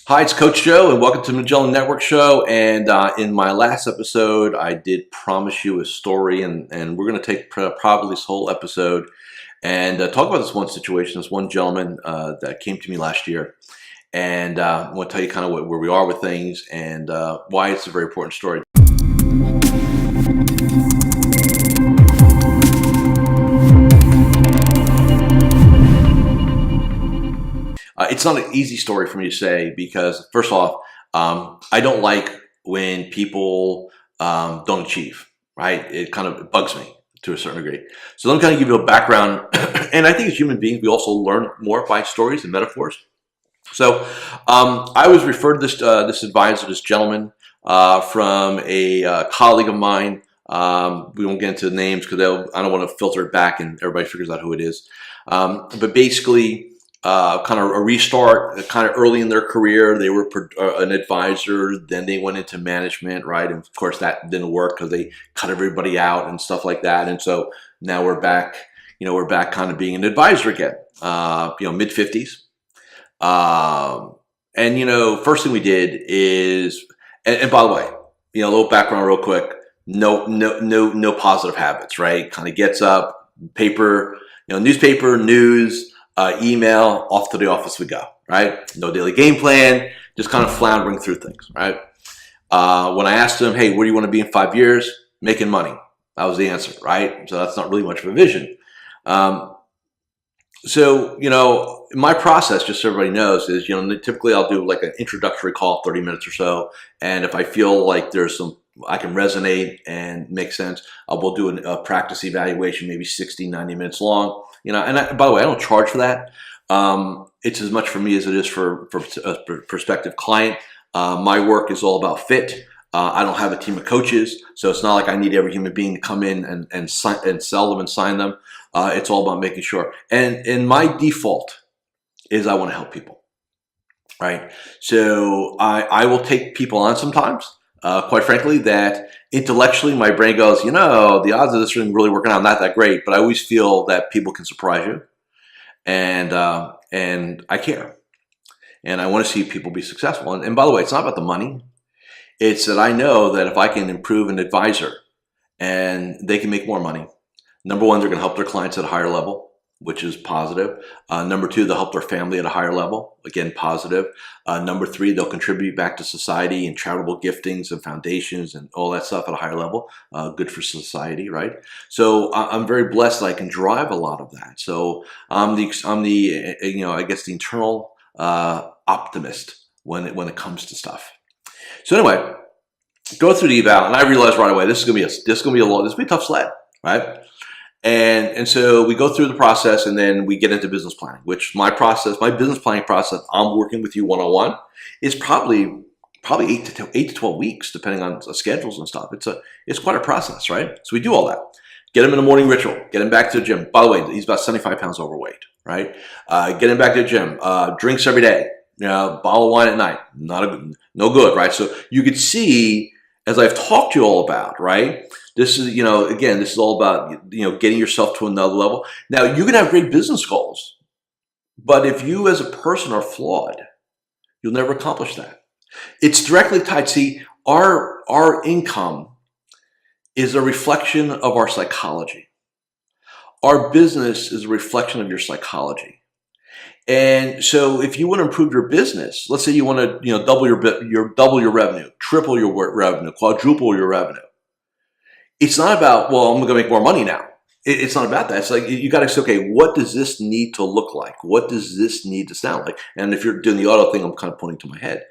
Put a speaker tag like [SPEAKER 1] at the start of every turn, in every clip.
[SPEAKER 1] Hi, it's Coach Joe, and welcome to the Magellan Network Show. And in my last episode, I did promise you a story, and we're going to take probably this whole episode and talk about this one situation, this one gentleman that came to me last year. And I want to tell you kind of where we are with things and why it's a very important story. It's not an easy story for me to say because, first off, I don't like when people don't achieve, right? It kind of bugs me to a certain degree. So let me kind of give you a background. And I think as human beings, we also learn more by stories and metaphors. So I was referred to this advisor, this gentleman, from a colleague of mine. We won't get into the names because I don't want to filter it back and everybody figures out who it is. But basically, kind of a restart, kind of early in their career. They were an advisor, then they went into management, right? And of course that didn't work because they cut everybody out and stuff like that. And so now we're back, we're back kind of being an advisor again, mid 50s. First thing we did is, and by the way, a little background real quick, no positive habits, right? Kind of gets up, paper, newspaper, news, email, off to the office we go, right? No daily game plan, just kind of floundering through things, right? When I asked him, hey, where do you want to be in 5 years? Making money. That was the answer, right? So that's not really much of a vision. My process, just so everybody knows, is, typically I'll do like an introductory call, 30 minutes or so. And if I feel like there's I can resonate and make sense, we'll do a practice evaluation, maybe 60, 90 minutes long. By the way, I don't charge for that. It's as much for me as it is for a prospective client. My work is all about fit. I don't have a team of coaches, so it's not like I need every human being to come in and sell them and sign them. It's all about making sure. And my default is I want to help people, right? So I will take people on sometimes. Quite frankly, that intellectually my brain goes, the odds of this really working out not that great, but I always feel that people can surprise you, and I care, and I want to see people be successful. And by the way, it's not about the money. It's that I know that if I can improve an advisor and they can make more money, number one, they're going to help their clients at a higher level, which is positive. Number two, they'll help their family at a higher level. Again, positive. Number three, they'll contribute back to society and charitable giftings and foundations and all that stuff at a higher level. Good for society, right? So I'm very blessed that I can drive a lot of that. So I'm the I guess the internal optimist when it comes to stuff. So anyway, go through the eval, and I realized right away this is gonna be a tough sled, right? And so we go through the process, and then we get into business planning, which my business planning process, I'm working with you one-on-one, is probably 8 to 12 weeks, depending on schedules and stuff. It's quite a process, right? So we do all that. Get him in a morning ritual. Get him back to the gym. By the way, he's about 75 pounds overweight, right? Get him back to the gym. Drinks every day. Bottle of wine at night. No good, right? So you could see, as I've talked to you all about, right? This is, again, this is all about, getting yourself to another level. Now, you can have great business goals, but if you as a person are flawed, you'll never accomplish that. It's directly tied. See, our income is a reflection of our psychology. Our business is a reflection of your psychology. And so if you want to improve your business, let's say you want to, double your revenue, triple your revenue, quadruple your revenue. It's not about, well, I'm going to make more money now. It's not about that. It's like you got to say, okay, what does this need to look like? What does this need to sound like? And if you're doing the auto thing, I'm kind of pointing to my head.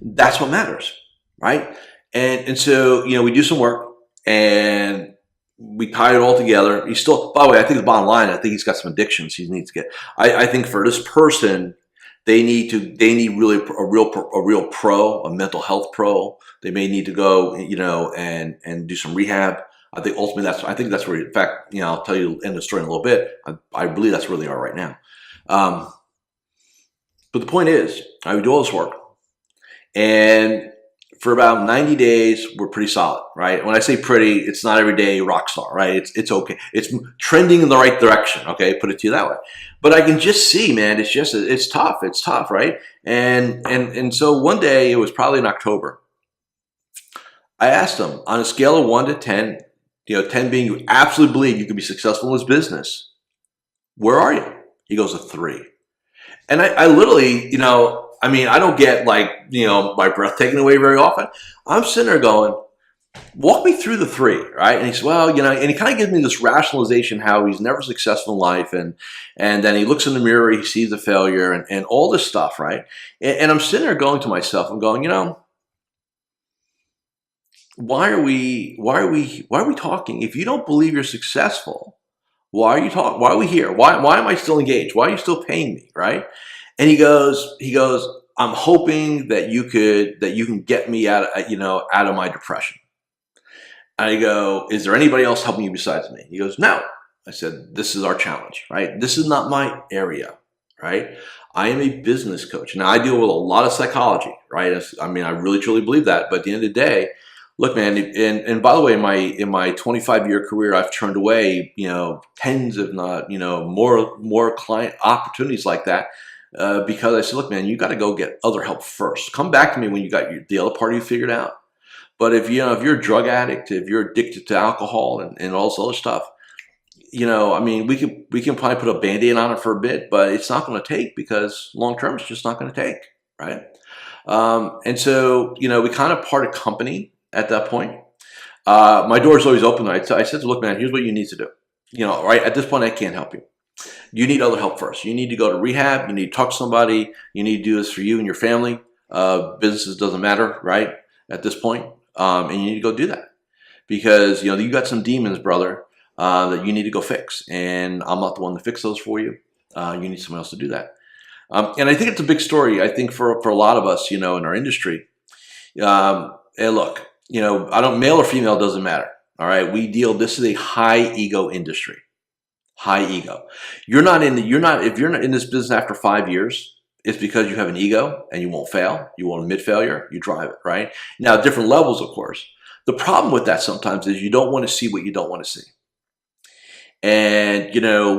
[SPEAKER 1] That's what matters, right? And so, we do some work and we tie it all together. He's still, by the way, I think the bottom line, I think he's got some addictions he needs to get. I think for this person, they need really a real pro, a mental health pro. They may need to go, and do some rehab. I think ultimately I think that's where, in fact, I'll tell you in the story in a little bit. I believe that's where they are right now. But the point is, I would do all this work, and for about 90 days, we're pretty solid, right? When I say pretty, it's not every day rock star, right? It's okay. It's trending in the right direction, okay? Put it to you that way. But I can just see, man, it's tough. It's tough, right? And so one day, it was probably in October, I asked him on a scale of 1 to 10, 10 being you absolutely believe you could be successful in this business, where are you? He goes, a 3. And I literally, I mean, I don't get like, my breath taken away very often. I'm sitting there going, walk me through the 3, right? And he says, well, and he kind of gives me this rationalization how he's never successful in life. And then he looks in the mirror, he sees the failure and all this stuff, right? And I'm sitting there going to myself, I'm going, why are we talking? If you don't believe you're successful, why are you talking? Why are we here? Why am I still engaged? Why are you still paying me? Right? And he goes, I'm hoping that you can get me out of my depression. I go, is there anybody else helping you besides me? He goes, no. I said, this is our challenge, right? This is not my area, right? I am a business coach. Now I deal with a lot of psychology, right? I mean, I really truly believe that. But at the end of the day, look, man, and by the way, in my 25-year career, I've turned away, tens, if not, more client opportunities like that, because I said, look, man, you got to go get other help first. Come back to me when you got the other part of you figured out. But if you're a drug addict, if you're addicted to alcohol and all this other stuff, I mean, we can probably put a Band-Aid on it for a bit, but it's not going to take, because long term, it's just not going to take, right? And so, we kind of parted company at that point. My door's always open. I said to look, man, here's what you need to do. Right at this point, I can't help you. You need other help first. You need to go to rehab. You need to talk to somebody. You need to do this for you and your family. Businesses doesn't matter, right? At this point, and you need to go do that, because you got some demons, brother, that you need to go fix. And I'm not the one to fix those for you. You need someone else to do that. And I think it's a big story. I think for a lot of us, in our industry. And look, male or female doesn't matter. All right. This is a high ego industry, high ego. If you're not in this business after 5 years, it's because you have an ego and you won't fail. You won't admit failure. You drive it, right? Now, different levels, of course. The problem with that sometimes is you don't want to see what you don't want to see. And,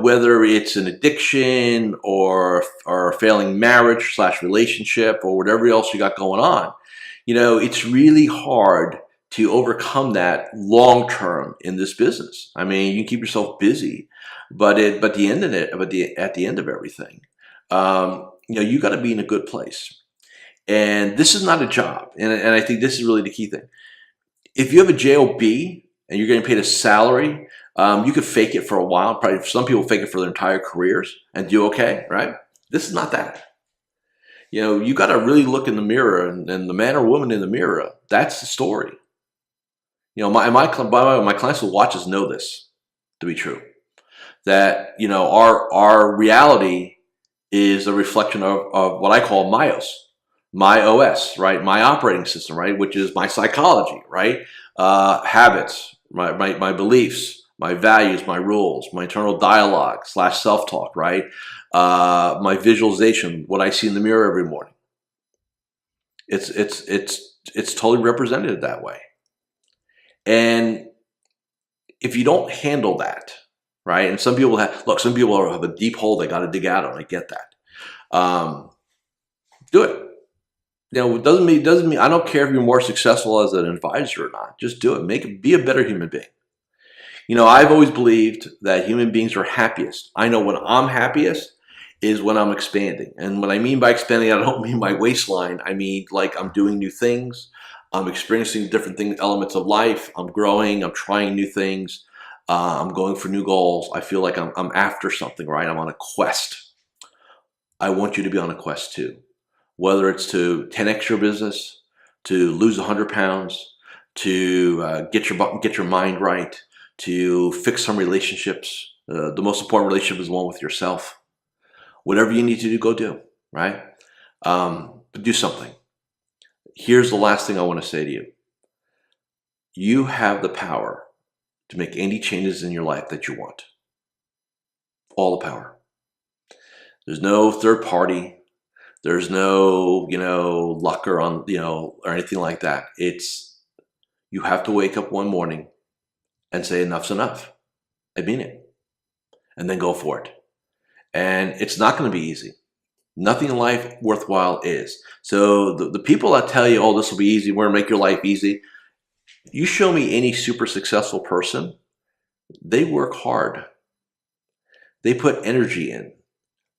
[SPEAKER 1] whether it's an addiction or a failing marriage / relationship or whatever else you got going on, it's really hard to overcome that long term in this business. I mean, you can keep yourself busy, but at the end of everything, you got to be in a good place. And this is not a job. And I think this is really the key thing. If you have a JOB and you're getting paid a salary, you could fake it for a while. Probably some people fake it for their entire careers and do okay, right? This is not that. You got to really look in the mirror, and the man or woman in the mirror, that's the story. My clients who watch us know this to be true. That, our reality is a reflection of what I call my OS, right? My operating system, right? Which is my psychology, right? Habits, my beliefs, my values, my rules, my internal dialogue / self-talk, right? My visualization, what I see in the mirror every morning. It's totally represented that way. And if you don't handle that, right? And some people have a deep hole they got to dig out of. I get that. Do it. It doesn't mean I don't care if you're more successful as an advisor or not. Just do it. Be a better human being. I've always believed that human beings are happiest. I know when I'm happiest is when I'm expanding. And what I mean by expanding, I don't mean my waistline. I mean, like, I'm doing new things. I'm experiencing different elements of life. I'm growing. I'm trying new things. I'm going for new goals. I feel like I'm after something, right? I'm on a quest. I want you to be on a quest too. Whether it's to 10x your business, to lose 100 pounds, to get your mind right, to fix some relationships. The most important relationship is the one with yourself. Whatever you need to do, go do, right? But do something. Here's the last thing I want to say to you. You have the power to make any changes in your life that you want. All the power. There's no third party. There's no, luck or or anything like that. You have to wake up one morning and say enough's enough. I mean it. And then go for it. And it's not going to be easy. Nothing in life worthwhile is. So the people that tell you, oh, this will be easy, we're going to make your life easy. You show me any super successful person, they work hard. They put energy in.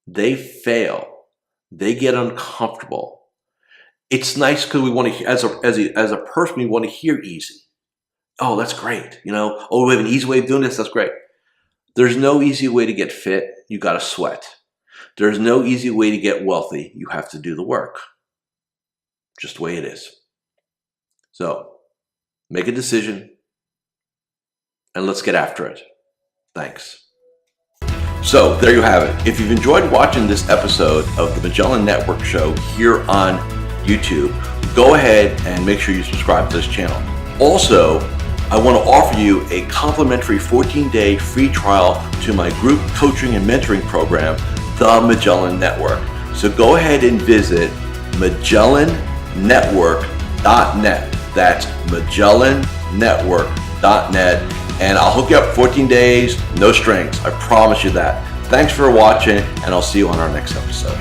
[SPEAKER 1] They fail. They get uncomfortable. It's nice because we want to, as a person, we want to hear easy. Oh, that's great. Oh, we have an easy way of doing this. That's great. There's no easy way to get fit. You got to sweat. There's no easy way to get wealthy. You have to do the work. Just the way it is. So make a decision and let's get after it. Thanks. So there you have it. If you've enjoyed watching this episode of the Magellan Network Show here on YouTube, go ahead and make sure you subscribe to this channel. Also, I want to offer you a complimentary 14-day free trial to my group coaching and mentoring program, the Magellan Network. So go ahead and visit MagellanNetwork.net. That's MagellanNetwork.net. And I'll hook you up 14 days, no strings. I promise you that. Thanks for watching, and I'll see you on our next episode.